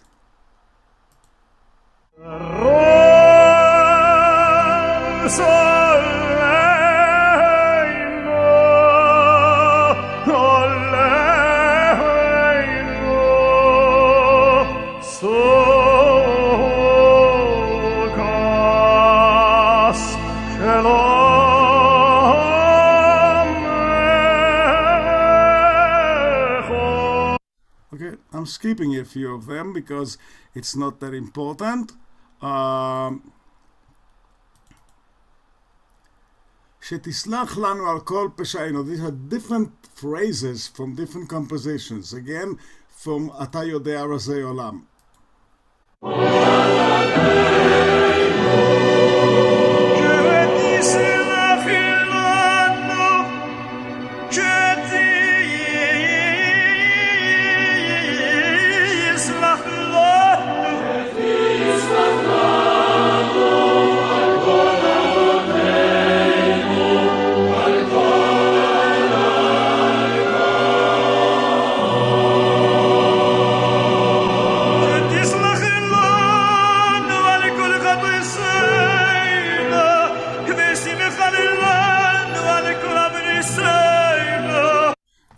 I'm skipping a few of them because it's not that important. Shetislach lanu al kol peshainu. These are different phrases from different compositions. Again, from Ata Yodea Razei Olam.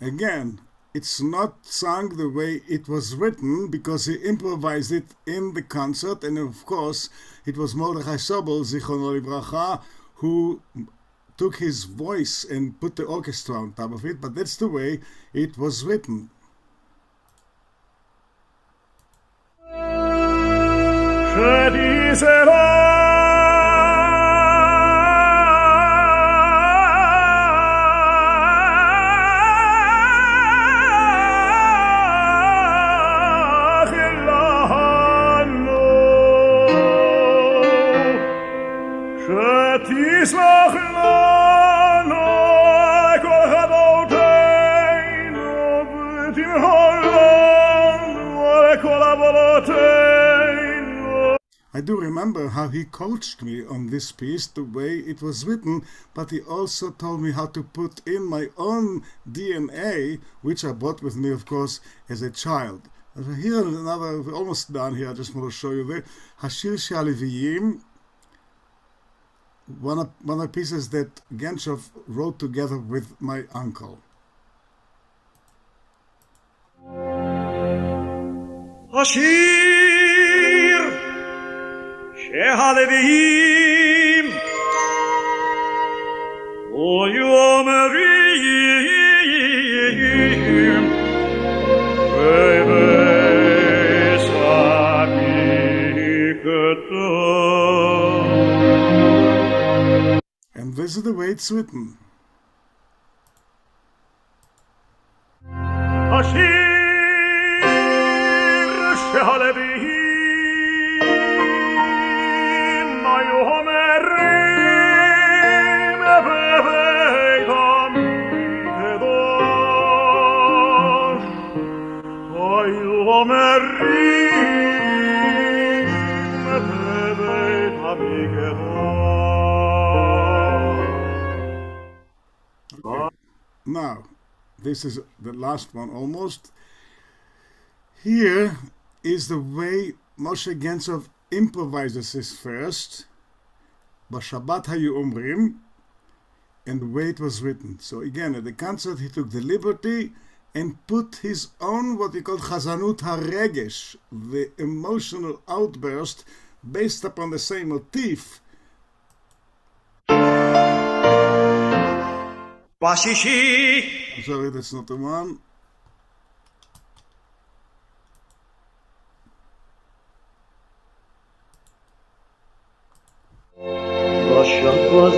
Again, it's not sung the way it was written because he improvised it in the concert, and of course it was Mordechai Sobel, Zichrono Livracha, who took his voice and put the orchestra on top of it, but that's the way it was written. I do remember how he coached me on this piece, the way it was written, but he also told me how to put in my own DNA, which I brought with me, of course, as a child. Here, another, we're almost done here, I just want to show you the Hashir Shaliviyim, one of the pieces that Genshov wrote together with my uncle. השיר שהלוויים אומרים And this is the way it's written. השיר שהלוויים היו אומרים בבית המקדש היו אומרים בבית המקדש. Now, this is the last one almost. Here is the way Moshe Genshov improvises this first, Bashabat Hayu Omrim, and the way it was written. So again, at the concert he took the liberty and put his own, what he called hazanut haregesh, the emotional outburst based upon the same motif. בשישי I'm sorry, that's not the one. בשבוס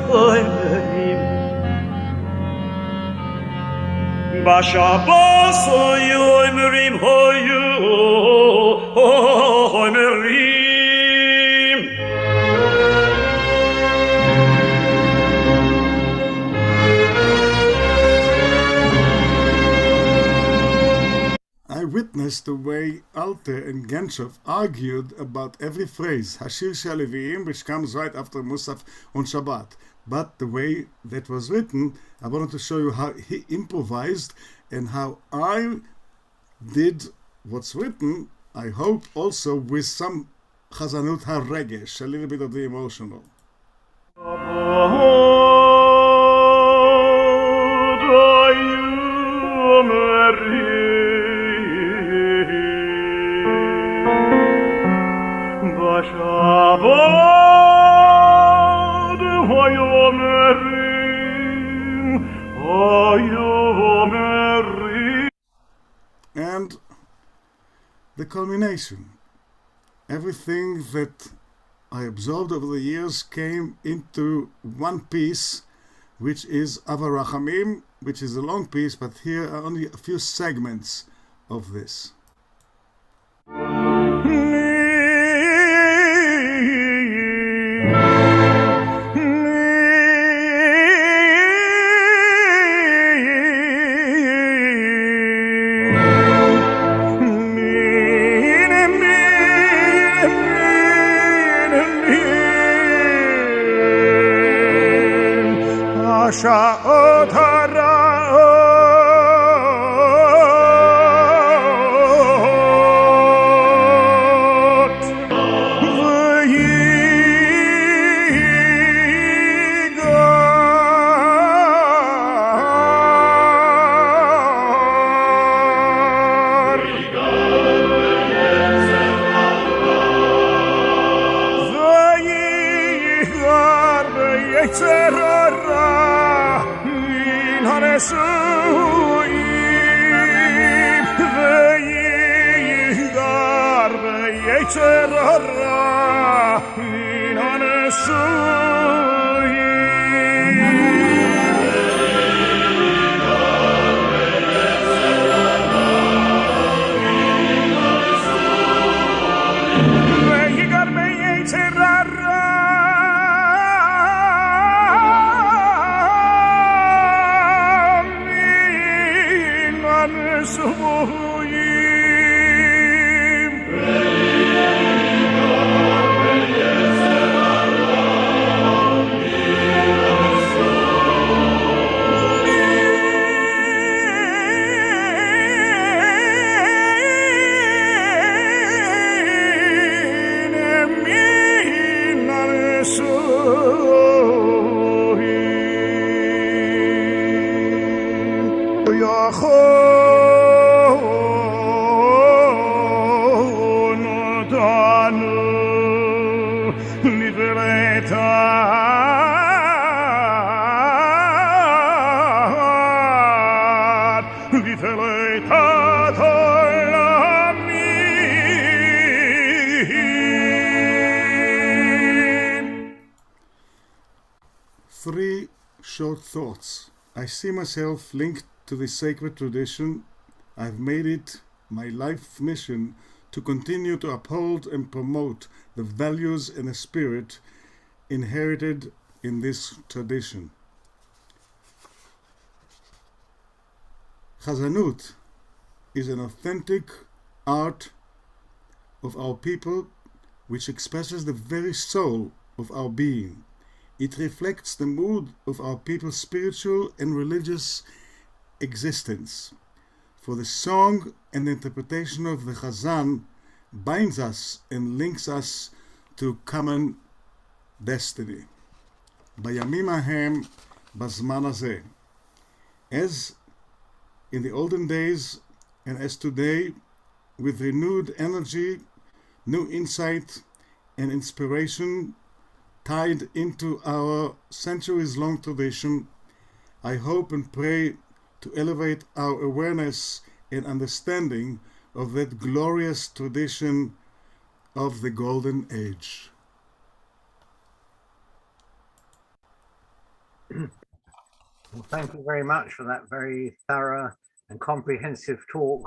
אוי מרים בשבוס אוי מרים אוי מרים I witnessed the way Alter and Genshov argued about every phrase, Hashir Shaliviyim, which comes right after Musaf on Shabbat. But the way that was written, I wanted to show you how he improvised and how I did what's written, I hope also with some Chazanut HaRegesh, a little bit of the emotional. And the culmination. Everything that I observed over the years came into one piece, which is Avarachamim, which is a long piece, but here are only a few segments of this. השעות הרעות יצר הרע מן הנשואים. ויגר ביצר הרע מן הנשואים. Three short thoughts. I see myself linked to this sacred tradition. I've made it my life mission to continue to uphold and promote the values and the spirit inherited in this tradition. Hazanut is an authentic art of our people which expresses the very soul of our being. It reflects the mood of our people's spiritual and religious existence. For the song and the interpretation of the Chazan binds us and links us to common destiny. בימים ההם, בזמן הזה. As in the olden days and as today, with renewed energy, new insight and inspiration tied into our centuries-long tradition, I hope and pray to elevate our awareness and understanding of that glorious tradition of the Golden Age. Well, thank you very much for that very thorough and comprehensive talk.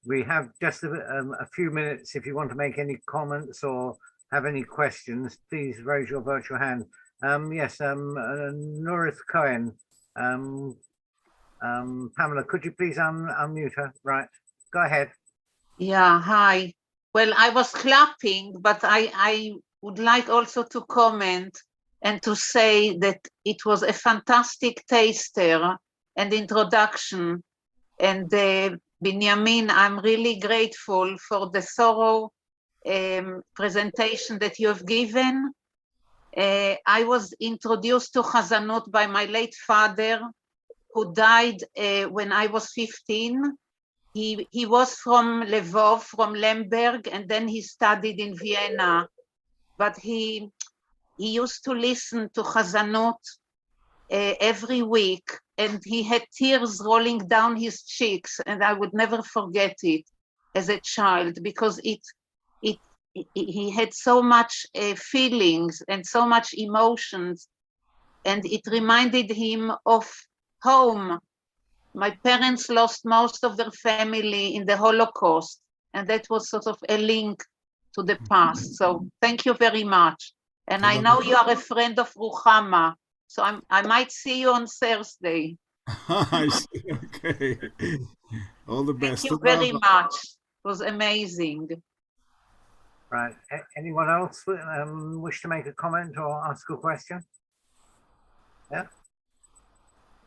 We have just a few minutes. If you want to make any comments or have any questions, please raise your virtual hand. Yes, Norith Cohen. Pamela, could you please unmute her? Right, go ahead. Yeah, hi. Well, I was clapping, but I would like also to comment and to say that it was a fantastic taster and introduction. And Benjamin, I'm really grateful for the thorough presentation that you have given. I was introduced to hazanut by my late father, who died when I was 15. He was from Lvov, from Lemberg, and then he studied in Vienna. But he used to listen to hazanut every week, and he had tears rolling down his cheeks, and I would never forget it as a child, because he had so much feelings and so much emotions, and it reminded him of home. My parents lost most of their family in the Holocaust, and that was sort of a link to the past. So thank you very much. And I know you are a friend of Ruchama, so I might see you on Thursday. I see. Okay. All the best. Thank you very much. It was amazing. Right. Anyone else wish to make a comment or ask a question? Yeah.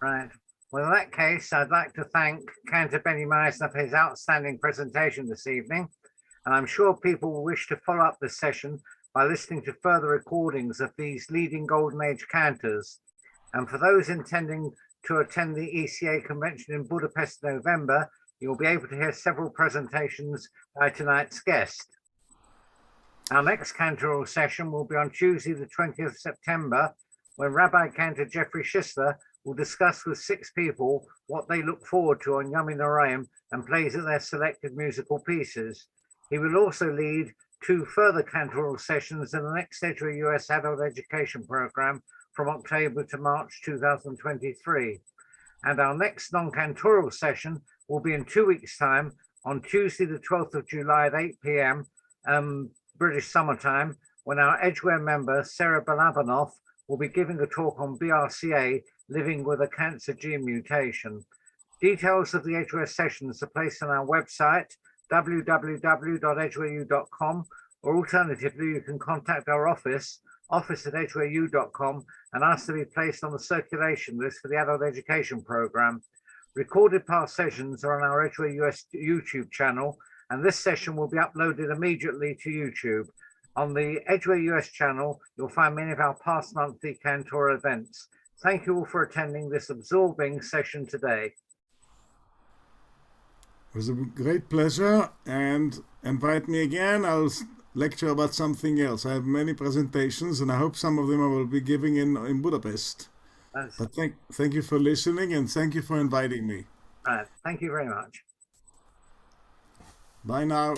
Right. Well, in that case, I'd like to thank Cantor Beny Maissner for his outstanding presentation this evening. And I'm sure people will wish to follow up this session by listening to further recordings of these leading Golden Age cantors. And for those intending to attend the ECA convention in Budapest in November, you'll be able to hear several presentations by tonight's guest. Our next cantoral session will be on Tuesday, the 20th of September, when Rabbi Cantor Jeffrey Schisler will discuss with 6 people what they look forward to on Yom Noraim and plays at their selected musical pieces. He will also lead 2 further cantoral sessions in the next Edgware US Adult Education Program from October to March 2023. And our next non-cantoral session will be in 2 weeks' time on Tuesday, the 12th of July at 8 p.m. British summertime, when our Edgware member, Sarah Balabanoff, will be giving a talk on BRCA, living with a cancer gene mutation. Details of the Edgware sessions are placed on our website, www.edgwareu.com, or alternatively, you can contact our office@edgwareu.com, and ask to be placed on the circulation list for the Adult Education Program. Recorded past sessions are on our Edgware US YouTube channel, and this session will be uploaded immediately to YouTube. On the Edgware US channel, you'll find many of our past monthly Cantor events. Thank you all for attending this absorbing session today. It was a great pleasure, and invite me again. I'll lecture about something else. I have many presentations, and I hope some of them I will be giving in Budapest. But thank you for listening, and thank you for inviting me. Thank you very much. Bye now.